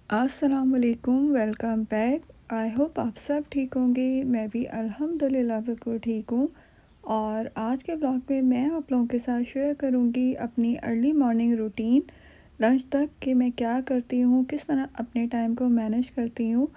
अस्सलाम वालेकुम, welcome back. I hope आप सब ठीक होंगे। मैं भी अल्हम्दुलिल्लाह बिल्कुल ठीक हूँ। और आज के ब्लॉग में मैं आप लोगों के साथ शेयर करूँगी अपनी अर्ली मॉर्निंग रूटीन, लंच तक कि मैं क्या करती हूँ, किस तरह अपने टाइम को मैनेज करती हूँ।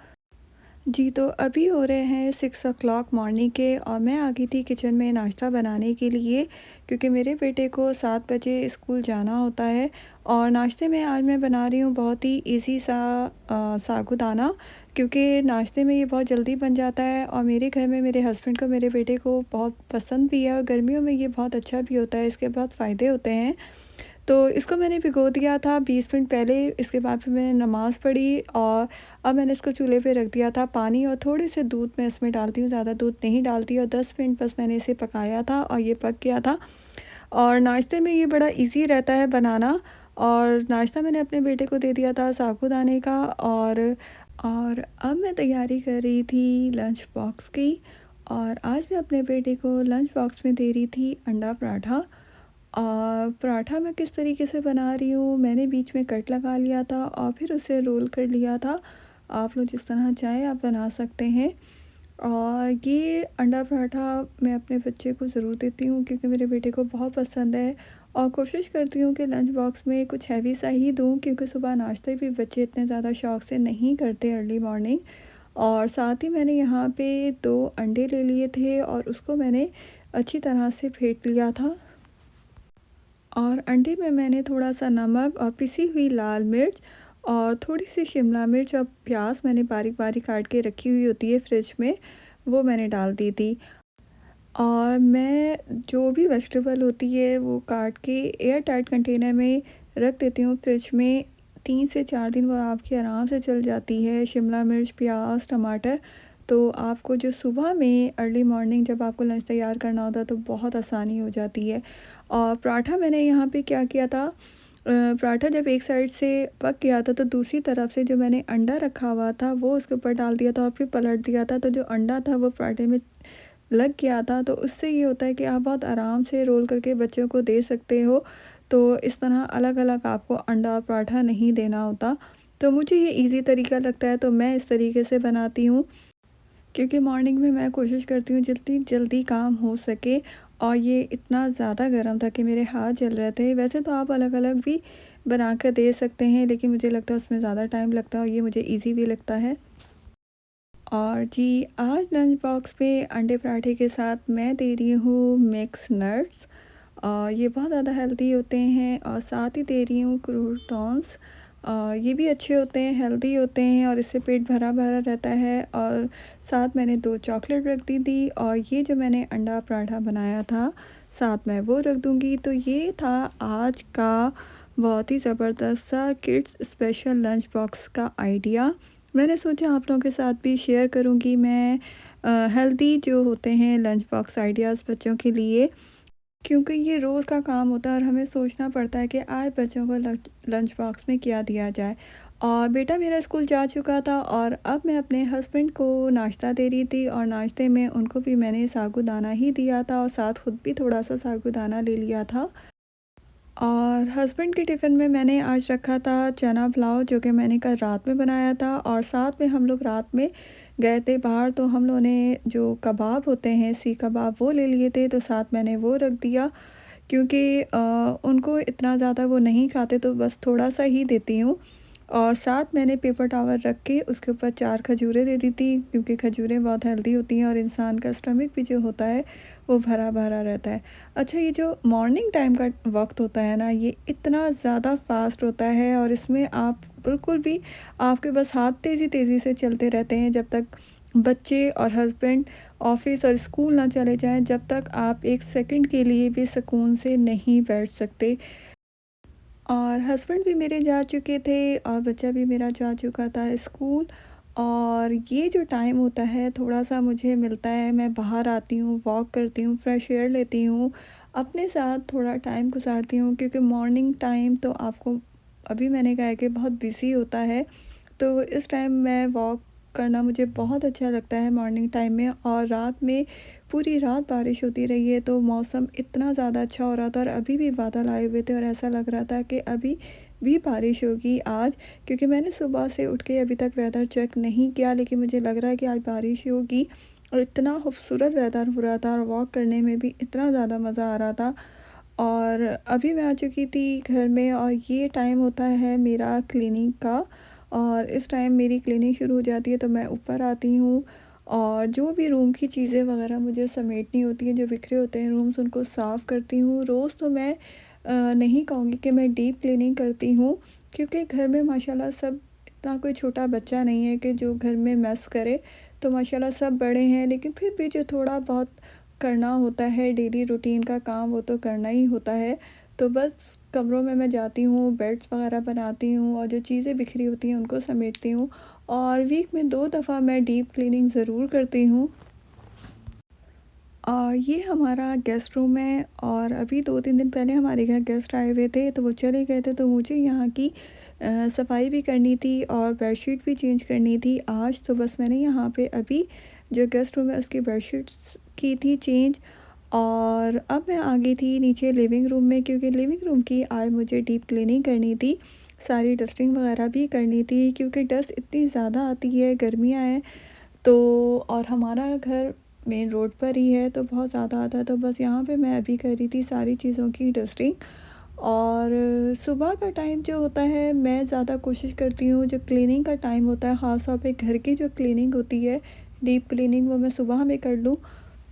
जी, तो अभी हो रहे हैं 6 o'clock मॉर्निंग के और मैं आ गई थी किचन में नाश्ता बनाने के लिए, क्योंकि मेरे बेटे को 7 बजे स्कूल जाना होता है। और नाश्ते में आज मैं बना रही हूँ बहुत ही इजी सा साबूदाना, क्योंकि नाश्ते में ये बहुत जल्दी बन जाता है और मेरे घर में मेरे हस्बैंड को, मेरे बेटे को बहुत पसंद भी है और गर्मियों में ये बहुत अच्छा भी होता है, इसके बहुत फ़ायदे होते हैं। तो इसको मैंने भिगो दिया था 20 मिनट पहले, इसके बाद फिर मैंने नमाज़ पढ़ी और अब मैंने इसको चूल्हे पे रख दिया था। पानी और थोड़े से दूध मैं इसमें डालती हूँ, ज़्यादा दूध नहीं डालती, और 10 मिनट बस मैंने इसे पकाया था और ये पक गया था। और नाश्ते में ये बड़ा इजी रहता है बनाना। और नाश्ता मैंने अपने बेटे को दे दिया था साबूदाने का। और अब मैं तैयारी कर रही थी लंच बॉक्स की। और आज मैं अपने बेटे को लंच बॉक्स में दे रही थी अंडा पराठा। और पराठा मैं किस तरीके से बना रही हूँ, मैंने बीच में कट लगा लिया था और फिर उसे रोल कर लिया था। आप लोग जिस तरह चाहें आप बना सकते हैं। और ये अंडा पराठा मैं अपने बच्चे को ज़रूर देती हूँ, क्योंकि मेरे बेटे को बहुत पसंद है। और कोशिश करती हूँ कि लंच बॉक्स में कुछ हैवी सा ही दूँ, क्योंकि सुबह नाश्ते भी बच्चे इतने ज़्यादा शौक़ से नहीं करते अर्ली मॉर्निंग। और साथ ही मैंने यहाँ पे 2 अंडे ले लिए थे और उसको मैंने अच्छी तरह से फेंट लिया था। और अंडे में मैंने थोड़ा-सा नमक और पिसी हुई लाल मिर्च और थोड़ी-सी शिमला मिर्च और प्याज़ मैंने बारीक-बारीक काट के रखी हुई होती है फ्रिज में, वो मैंने डाल दी थी। और मैं जो भी वेजिटेबल होती है वो काट के एयर टाइट कंटेनर में रख देती हूँ फ्रिज में। 3 से 4 दिन वो आपकी आराम से चल जाती है। शिमला मिर्च, प्याज, टमाटर, तो आपको जो सुबह में अर्ली मॉर्निंग जब आपको लंच तैयार करना होता है तो बहुत आसानी हो जाती है। और पराठा मैंने यहाँ पे क्या किया था, पराठा जब एक साइड से पक गया था तो दूसरी तरफ से जो मैंने अंडा रखा हुआ था वो उसके ऊपर डाल दिया था और फिर पलट दिया था। तो जो अंडा था वो पराठे में लग गया था, तो उससे ये होता है कि आप बहुत आराम से रोल करके बच्चों को दे सकते हो। तो इस तरह अलग-अलग आपको अंडा और पराठा नहीं देना होता। तो मुझे ये ईज़ी तरीका लगता है, तो मैं इस तरीके से बनाती हूँ, क्योंकि मॉर्निंग में मैं कोशिश करती हूँ जितनी जल्दी काम हो सके। और ये इतना ज़्यादा गर्म था कि मेरे हाथ जल रहे थे। वैसे तो आप अलग-अलग भी बना कर दे सकते हैं, लेकिन मुझे लगता है उसमें ज़्यादा टाइम लगता है और ये मुझे ईज़ी भी लगता है। और जी, आज लंच बॉक्स पे अंडे पराठे के साथ मैं दे रही हूँ मिक्स नट्स। ये बहुत ज़्यादा हेल्दी होते हैं। और साथ ही दे रही हूँ क्रूटॉन्स। ये भी अच्छे होते हैं, हेल्दी होते हैं और इससे पेट भरा-भरा रहता है। और साथ मैंने 2 चॉकलेट रख दी थी और ये जो मैंने अंडा पराठा बनाया था, साथ मैं वो रख दूँगी। तो ये था आज का बहुत ही ज़बरदस्त सा किड्स स्पेशल लंच बॉक्स का आइडिया। मैंने सोचा आप लोगों के साथ भी शेयर करूँगी मैं हेल्दी जो होते हैं लंच बॉक्स आइडियाज़ बच्चों के लिए, क्योंकि ये रोज़ का काम होता है और हमें सोचना पड़ता है कि आज बच्चों को लंच लंच बॉक्स में क्या दिया जाए। और बेटा मेरा स्कूल जा चुका था और अब मैं अपने हस्बैंड को नाश्ता दे रही थी और नाश्ते में उनको भी मैंने साबूदाना ही दिया था और साथ खुद भी थोड़ा सा साबूदाना ले लिया था। और हस्बैंड के टिफ़िन में मैंने आज रखा था चना पुलाव, जो कि मैंने कल रात में बनाया था। और साथ में हम लोग रात में गए थे बाहर, तो हम लोगों ने जो कबाब होते हैं सीख कबाब वो ले लिए थे, तो साथ मैंने वो रख दिया, क्योंकि उनको इतना ज़्यादा वो नहीं खाते तो बस थोड़ा सा ही देती हूँ। और साथ मैंने पेपर टावल रख के उसके ऊपर 4 खजूरें दे दी थी, क्योंकि खजूरें बहुत हेल्दी होती हैं और इंसान का स्टमक भी जो होता है वो भरा भरा रहता है। अच्छा, ये जो मॉर्निंग टाइम का वक्त होता है ना, ये इतना ज़्यादा फास्ट होता है और इसमें आप बिल्कुल भी, आपके बस हाथ तेज़ी तेज़ी से चलते रहते हैं जब तक बच्चे और हस्बैंड ऑफिस और स्कूल ना चले जाएं, जब तक आप एक सेकंड के लिए भी सुकून से नहीं बैठ सकते। और हस्बैंड भी मेरे जा चुके थे और बच्चा भी मेरा जा चुका था स्कूल। और ये जो टाइम होता है थोड़ा-सा मुझे मिलता है, मैं बाहर आती हूँ, वॉक करती हूँ, फ्रेश एयर लेती हूँ, अपने साथ थोड़ा टाइम गुज़ारती हूँ, क्योंकि मॉर्निंग टाइम तो आपको, अभी मैंने कहा है कि बहुत बिज़ी होता है। तो इस टाइम मैं वॉक करना मुझे बहुत अच्छा लगता है मॉर्निंग टाइम में। और रात में पूरी रात बारिश होती रही है, तो मौसम इतना ज़्यादा अच्छा हो रहा था और अभी भी बादल आए हुए थे और ऐसा लग रहा था कि अभी भी बारिश होगी आज, क्योंकि मैंने सुबह से उठ के अभी तक वेदर चेक नहीं किया, लेकिन मुझे लग रहा है कि आज बारिश होगी। और इतना खूबसूरत वेदर हो रहा था और वॉक करने में भी इतना ज़्यादा मज़ा आ रहा था। और अभी मैं आ चुकी थी घर में, और ये टाइम होता है मेरा क्लीनिंग का। और इस टाइम मेरी क्लीनिंग शुरू हो जाती है, तो मैं ऊपर आती हूँ और जो भी रूम की चीज़ें वगैरह मुझे समेटनी होती हैं, जो बिखरे होते हैं रूम्स, उनको साफ़ करती हूँ। रोज़ तो मैं नहीं कहूँगी कि मैं डीप क्लीनिंग करती हूँ, क्योंकि घर में माशाल्लाह सब, इतना कोई छोटा बच्चा नहीं है कि जो घर में मेस करे। तो माशाल्लाह सब बड़े हैं, लेकिन फिर भी जो थोड़ा बहुत करना होता है डेली रूटीन का काम, वो तो करना ही होता है। तो बस कमरों में मैं जाती हूँ, बेड्स वगैरह बनाती हूँ और जो चीज़ें बिखरी होती हैं उनको समेटती हूँ। और वीक में 2 दफ़ा मैं डीप क्लीनिंग ज़रूर करती हूँ। और ये हमारा गेस्ट रूम है, और अभी 2-3 दिन पहले हमारे घर गेस्ट आए हुए थे, तो वो चले गए थे, तो मुझे यहाँ की सफाई भी करनी थी और बेडशीट भी चेंज करनी थी आज। तो बस मैंने यहाँ पे अभी जो गेस्ट रूम है उसकी बेडशीट्स की थी चेंज। और अब मैं आ गई थी नीचे लिविंग रूम में, क्योंकि लिविंग रूम की आज मुझे डीप क्लीनिंग करनी थी। सारी डस्टिंग वगैरह भी करनी थी, क्योंकि डस्ट इतनी ज़्यादा आती है, गर्मियाँ हैं तो। और हमारा घर मेन रोड पर ही है, तो बहुत ज़्यादा आता है। तो बस यहाँ पे मैं अभी कर रही थी सारी चीज़ों की डस्टिंग। और सुबह का टाइम जो होता है, मैं ज़्यादा कोशिश करती हूँ, जो क्लीनिंग का टाइम होता है ख़ास तौर पे घर की जो क्लीनिंग होती है, डीप क्लीनिंग, वो मैं सुबह में कर लूँ,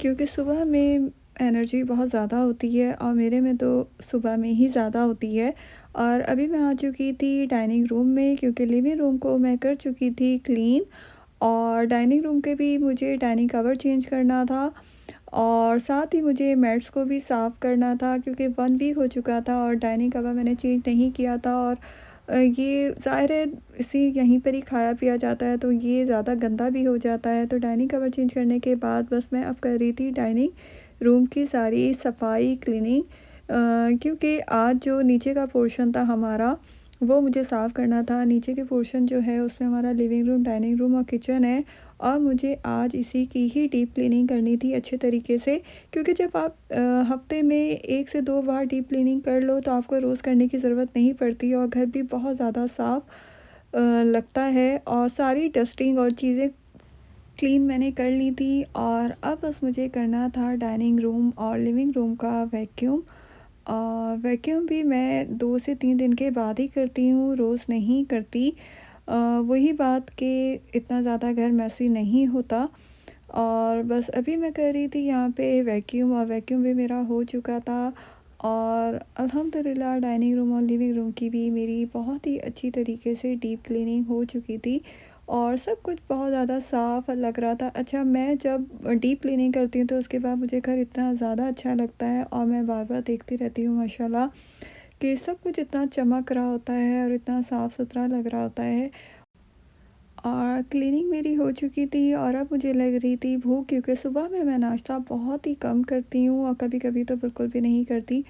क्योंकि सुबह में एनर्जी बहुत ज़्यादा होती है, और मेरे में तो सुबह में ही ज़्यादा होती है। और अभी मैं आ चुकी थी डाइनिंग रूम में, क्योंकि लिविंग रूम को मैं कर चुकी थी क्लीन। और डाइनिंग रूम के भी मुझे डाइनिंग कवर चेंज करना था, और साथ ही मुझे मैट्स को भी साफ़ करना था, क्योंकि 1 वीक हो चुका था और डाइनिंग कवर मैंने चेंज नहीं किया था। और ये ज़ाहिर है, इसी यहीं पर ही खाया पिया जाता है, तो ये ज़्यादा गंदा भी हो जाता है। तो डाइनिंग कवर चेंज करने के बाद बस मैं अब कर रही थी डाइनिंग रूम की सारी सफाई क्लीनिंग, क्योंकि आज जो नीचे का पोर्शन था हमारा, वो मुझे साफ़ करना था। नीचे के पोर्शन जो है उसमें हमारा लिविंग रूम, डाइनिंग रूम और किचन है, और मुझे आज इसी की ही डीप क्लीनिंग करनी थी अच्छे तरीके से। क्योंकि जब आप हफ्ते में 1 से 2 बार डीप क्लीनिंग कर लो, तो आपको रोज़ करने की ज़रूरत नहीं पड़ती, और घर भी बहुत ज़्यादा साफ़ लगता है। और सारी डस्टिंग और चीज़ें क्लीन मैंने कर ली थी, और अब बस मुझे करना था डाइनिंग रूम और लिविंग रूम का वैक्यूम। वैक्यूम भी मैं 2 से 3 दिन के बाद ही करती हूँ, रोज़ नहीं करती। वही बात कि इतना ज़्यादा घर मैसी नहीं होता। और बस अभी मैं कर रही थी यहाँ पे वैक्यूम, और वैक्यूम भी मेरा हो चुका था। और अल्हम्दुलिल्लाह डाइनिंग रूम और लिविंग रूम की भी मेरी बहुत ही अच्छी तरीके से डीप क्लीनिंग हो चुकी थी, और सब कुछ बहुत ज़्यादा साफ़ लग रहा था। अच्छा, मैं जब डीप क्लीनिंग करती हूँ तो उसके बाद मुझे घर इतना ज़्यादा अच्छा लगता है, और मैं बार-बार देखती रहती हूँ माशाल्लाह कि सब कुछ इतना चमक रहा होता है और इतना साफ़ सुथरा लग रहा होता है। और क्लीनिंग मेरी हो चुकी थी, और अब मुझे लग रही थी भूख, क्योंकि सुबह में मैं नाश्ता बहुत ही कम करती हूँ, और कभी-कभी तो बिल्कुल भी नहीं करती।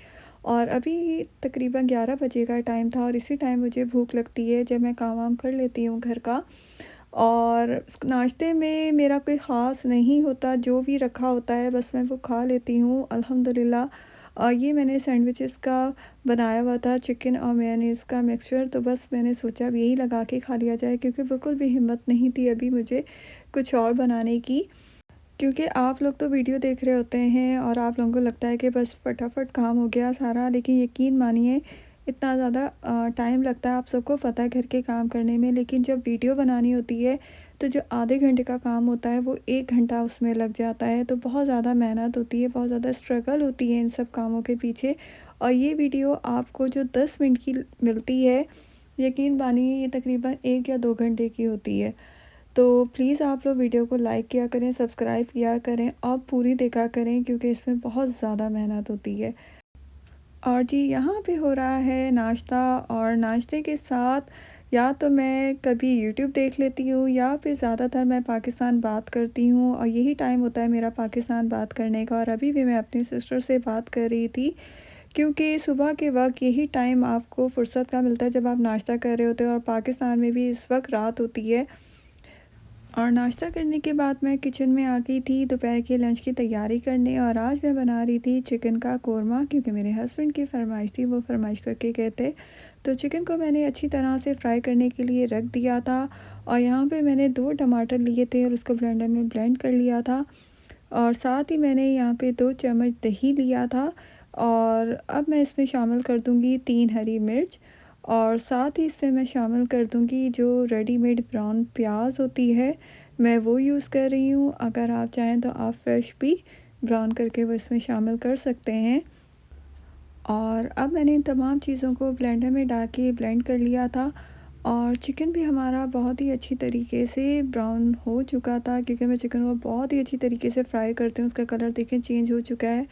और अभी तकरीबन 11 बजे का टाइम था, और इसी टाइम मुझे भूख लगती है जब मैं काम वाम कर लेती हूँ घर का। और नाश्ते में मेरा कोई ख़ास नहीं होता, जो भी रखा होता है बस मैं वो खा लेती हूँ अल्हम्दुलिल्लाह। ये मैंने सैंडविचेस का बनाया हुआ था, चिकन और मेयोनीज़ का मिक्सचर, तो बस मैंने सोचा अब यही लगा के खा लिया जाए, क्योंकि बिल्कुल भी हिम्मत नहीं थी अभी मुझे कुछ और बनाने की। क्योंकि आप लोग तो वीडियो देख रहे होते हैं, और आप लोगों को लगता है कि बस फटाफट काम हो गया सारा, लेकिन यकीन मानिए इतना ज़्यादा टाइम लगता है, आप सबको पता है, घर के काम करने में। लेकिन जब वीडियो बनानी होती है, तो जो आधे घंटे का काम होता है वो 1 घंटा उसमें लग जाता है। तो बहुत ज़्यादा मेहनत होती है, बहुत ज़्यादा स्ट्रगल होती है इन सब कामों के पीछे। और ये वीडियो आपको जो 10 मिनट की मिलती है, यकीन मानिए ये तकरीबन 1 या 2 घंटे की होती है। तो प्लीज़ आप लोग वीडियो को लाइक किया करें, सब्सक्राइब किया करें, और पूरी देखा करें, क्योंकि इसमें बहुत ज़्यादा मेहनत होती है। और जी, यहाँ पे हो रहा है नाश्ता, और नाश्ते के साथ या तो मैं कभी यूट्यूब देख लेती हूँ, या फिर ज़्यादातर मैं पाकिस्तान बात करती हूँ, और यही टाइम होता है मेरा पाकिस्तान बात करने का। और अभी भी मैं अपनी सिस्टर से बात कर रही थी, क्योंकि सुबह के वक्त यही टाइम आपको फ़ुर्सत का मिलता है जब आप नाश्ता कर रहे होते हो, और पाकिस्तान में भी इस वक्त रात होती है। और नाश्ता करने के बाद मैं किचन में आ गई थी दोपहर के लंच की तैयारी करने। और आज मैं बना रही थी चिकन का कोरमा, क्योंकि मेरे हस्बैंड की फरमाइश थी, वो फरमाइश करके गए थे। तो चिकन को मैंने अच्छी तरह से फ्राई करने के लिए रख दिया था। और यहाँ पे मैंने 2 टमाटर लिए थे और उसको ब्लेंडर में ब्लेंड कर लिया था। और साथ ही मैंने यहाँ पे 2 चम्मच दही लिया था। और अब मैं इसमें शामिल कर दूँगी 3 हरी मिर्च। और साथ ही इसमें मैं शामिल कर दूँगी जो रेडीमेड ब्राउन प्याज होती है, मैं वो यूज़ कर रही हूँ। अगर आप चाहें तो आप फ्रेश भी ब्राउन करके वो इसमें शामिल कर सकते हैं। और अब मैंने इन तमाम चीज़ों को ब्लेंडर में डाल के ब्लेंड कर लिया था। और चिकन भी हमारा बहुत ही अच्छी तरीके से ब्राउन हो चुका था, क्योंकि मैं चिकन को बहुत ही अच्छी तरीके से फ्राई करती हूँ। उसका कलर देखें चेंज हो चुका है।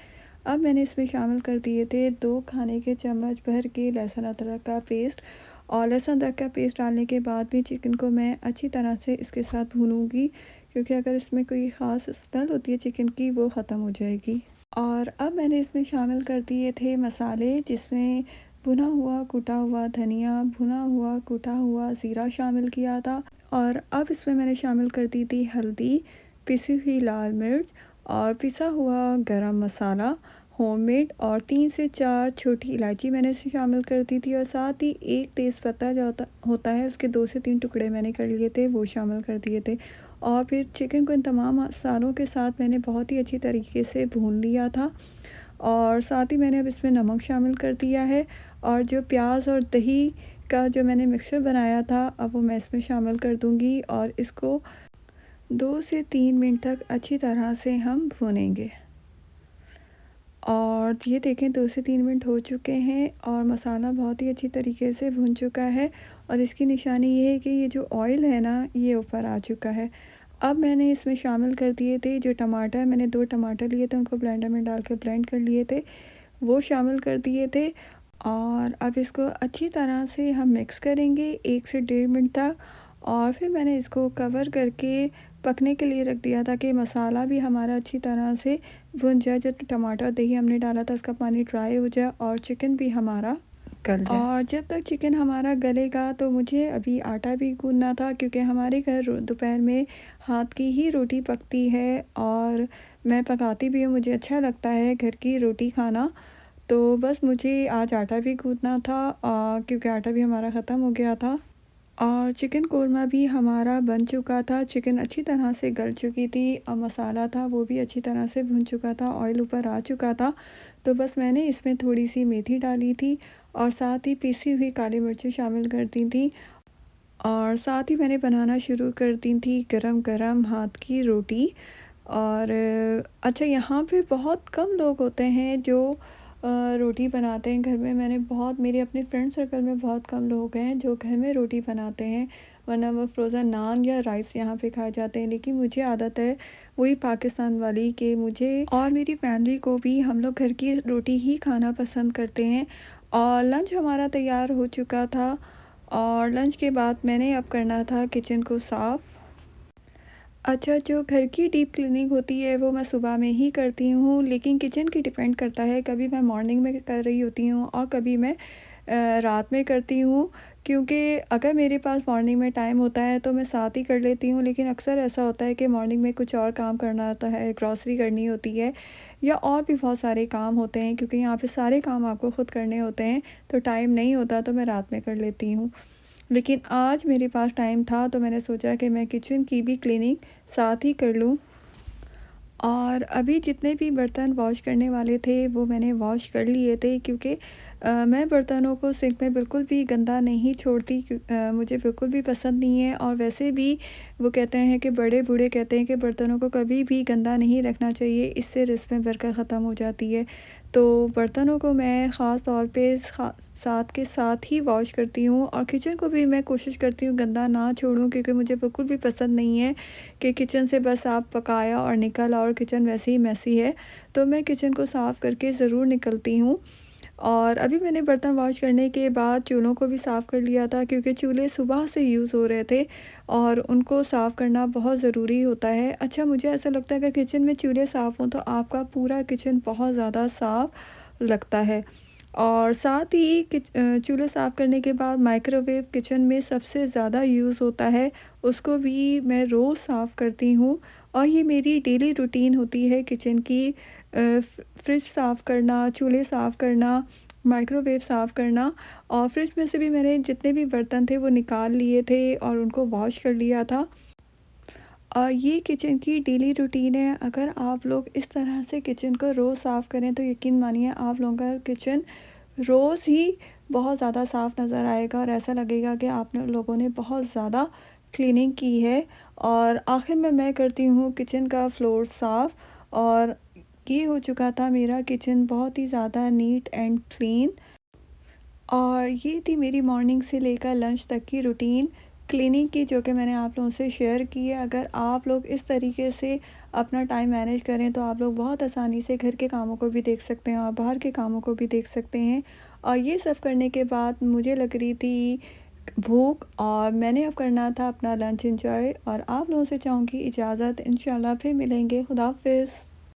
अब मैंने इसमें शामिल कर दिए थे 2 खाने के चम्मच भर के लहसुन अदरक का पेस्ट। और लहसुन अदरक का पेस्ट डालने के बाद भी चिकन को मैं अच्छी तरह से इसके साथ भूनूंगी, क्योंकि अगर इसमें कोई ख़ास स्मेल होती है चिकन की, वो ख़त्म हो जाएगी। और अब मैंने इसमें शामिल कर दिए थे मसाले, जिसमें भुना हुआ कूटा हुआ धनिया, भुना हुआ कूटा हुआ ज़ीरा शामिल किया था। और अब इसमें मैंने शामिल कर दी थी हल्दी, पिसी हुई लाल मिर्च और पिसा हुआ गरम मसाला होममेड, और 3 से 4 छोटी इलायची मैंने इसमें शामिल कर दी थी। और साथ ही एक तेज़पत्ता जो होता है, उसके 2 से 3 टुकड़े मैंने कर लिए थे, वो शामिल कर दिए थे। और फिर चिकन को इन तमाम मसालों के साथ मैंने बहुत ही अच्छी तरीके से भून लिया था। और साथ ही मैंने अब इसमें नमक शामिल कर दिया है। और जो प्याज और दही का जो मैंने मिक्सचर बनाया था, अब वो मैं इसमें शामिल कर दूंगी। और इसको 2 से 3 मिनट तक अच्छी तरह से हम भूनेंगे। और ये देखें 2 से 3 मिनट हो चुके हैं और मसाला बहुत ही अच्छी तरीके से भुन चुका है। और इसकी निशानी ये है कि ये जो ऑयल है ना, ये ऊपर आ चुका है। अब मैंने इसमें शामिल कर दिए थे जो टमाटर, मैंने 2 टमाटर लिए थे, उनको ब्लेंडर में डाल के ब्लेंड कर लिए थे, वो शामिल कर दिए थे। और अब इसको अच्छी तरह से हम मिक्स करेंगे 1 से 1.5 मिनट तक। और फिर मैंने इसको कवर करके पकने के लिए रख दिया, ताकि मसाला भी हमारा अच्छी तरह से भुन जाए। जो टमाटर दही हमने डाला था, उसका पानी ड्राई हो जाए और चिकन भी हमारा गल जाए। और जब तक चिकन हमारा गलेगा, तो मुझे अभी आटा भी गूँदना था, क्योंकि हमारे घर दोपहर में हाथ की ही रोटी पकती है। और मैं पकाती भी हूँ, मुझे अच्छा लगता है घर की रोटी खाना। तो बस मुझे आज आटा भी गूँदना था, क्योंकि आटा भी हमारा ख़त्म हो गया था। और चिकन कोरमा भी हमारा बन चुका था, चिकन अच्छी तरह से गल चुकी थी और मसाला था वो भी अच्छी तरह से भुन चुका था, ऑयल ऊपर आ चुका था। तो बस मैंने इसमें थोड़ी सी मेथी डाली थी और साथ ही पिसी हुई काली मिर्ची शामिल कर दी थी। और साथ ही मैंने बनाना शुरू कर दी थी गरम गरम हाथ की रोटी। और अच्छा, यहाँ पे बहुत कम लोग होते हैं जो रोटी बनाते हैं घर में। मैंने बहुत, मेरे अपने फ्रेंड सर्कल में बहुत कम लोग हैं जो घर में रोटी बनाते हैं, वरना वो फ्रोज़न नान या राइस यहाँ पे खाए जाते हैं। लेकिन मुझे आदत है वही पाकिस्तान वाली, कि मुझे और मेरी फैमिली को भी, हम लोग घर की रोटी ही खाना पसंद करते हैं। और लंच हमारा तैयार हो चुका था। और लंच के बाद मैंने अब करना था किचन को साफ़। अच्छा, जो घर की डीप क्लीनिंग होती है वो मैं सुबह में ही करती हूँ, लेकिन किचन की डिपेंड करता है। कभी मैं मॉर्निंग में कर रही होती हूँ और कभी मैं रात में करती हूँ। क्योंकि अगर मेरे पास मॉर्निंग में टाइम होता है तो मैं साथ ही कर लेती हूँ, लेकिन अक्सर ऐसा होता है कि मॉर्निंग में कुछ और काम करना होता है, ग्रॉसरी करनी होती है या और भी बहुत सारे काम होते हैं। क्योंकि यहाँ पे सारे काम आपको ख़ुद करने होते हैं, तो टाइम नहीं होता, तो मैं रात में कर लेती हूँ। लेकिन आज मेरे पास टाइम था, तो मैंने सोचा कि मैं किचन की भी क्लीनिंग साथ ही कर लूँ। और अभी जितने भी बर्तन वॉश करने वाले थे वो मैंने वॉश कर लिए थे, क्योंकि मैं बर्तनों को सिंक में बिल्कुल भी गंदा नहीं छोड़ती। मुझे बिल्कुल भी पसंद नहीं है। और वैसे भी वो कहते हैं कि बड़े बूढ़े कहते हैं कि बर्तनों को कभी भी गंदा नहीं रखना चाहिए, इससे रिस्क में बरकत ख़त्म हो जाती है। तो बर्तनों को मैं ख़ास तौर पे साथ के साथ ही वॉश करती हूँ। और किचन को भी मैं कोशिश करती हूँ गंदा ना छोड़ूँ, क्योंकि मुझे बिल्कुल भी पसंद नहीं है कि किचन से बस आप पकाया और निकल और किचन वैसे ही मैसी है। तो मैं किचन को साफ़ करके ज़रूर निकलती हूँ। और अभी मैंने बर्तन वॉश करने के बाद चूल्हों को भी साफ़ कर लिया था, क्योंकि चूल्हे सुबह से यूज़ हो रहे थे और उनको साफ़ करना बहुत ज़रूरी होता है। अच्छा, मुझे ऐसा लगता है कि किचन में चूल्हे साफ़ हों तो आपका पूरा किचन बहुत ज़्यादा साफ़ लगता है। और साथ ही चूल्हे साफ़ करने के बाद माइक्रोवेव किचन में सबसे ज़्यादा यूज़ होता है, उसको भी मैं रोज़ साफ़ करती हूँ। और ये मेरी डेली रूटीन होती है किचन की, फ्रिज साफ़ करना, चूल्हे साफ़ करना, माइक्रोवेव साफ़ करना। और फ्रिज में से भी मैंने जितने भी बर्तन थे वो निकाल लिए थे और उनको वॉश कर लिया था। ये किचन की डेली रूटीन है। अगर आप लोग इस तरह से किचन को रोज़ साफ़ करें तो यकीन मानिए आप लोगों का किचन रोज़ ही बहुत ज़्यादा साफ़ नज़र आएगा और ऐसा लगेगा कि आप लोगों ने बहुत ज़्यादा क्लीनिंग की है। और आखिर में मैं करती हूँ किचन का फ्लोर साफ़। और ये हो चुका था मेरा किचन बहुत ही ज़्यादा नीट एंड क्लीन। और ये थी मेरी मॉर्निंग से लेकर लंच तक की रूटीन क्लीनिंग की, जो कि मैंने आप लोगों से शेयर की है। अगर आप लोग इस तरीके से अपना टाइम मैनेज करें तो आप लोग बहुत आसानी से घर के कामों को भी देख सकते हैं और बाहर के कामों को भी देख सकते हैं। और ये सब करने के बाद मुझे लग रही थी भूख और मैंने अब करना था अपना लंच एंजॉय। और आप लोगों से चाहूँगी इजाज़त, इंशाल्लाह फिर मिलेंगे। खुदा हाफ़िज़।